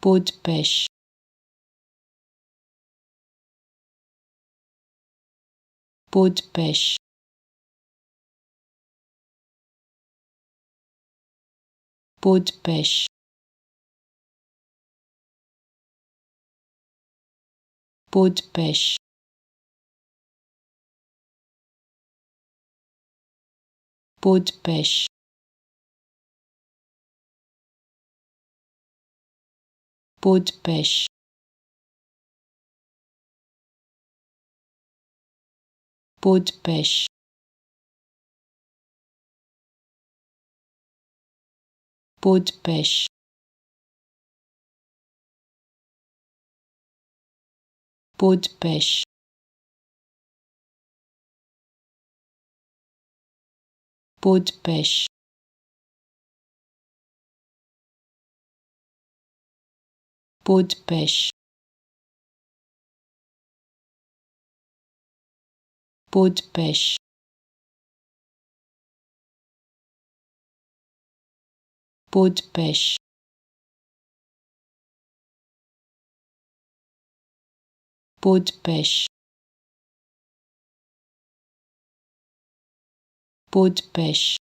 peau de pêche, peau de pêche, peau de pêche, peau de pêche, peau de pêche, peau de pêche, peau de pêche, peau de pêche, peau de pêche, peau de pêche, peau de pêche, peau de pêche, peau de pêche, peau de pêche, peau de pêche,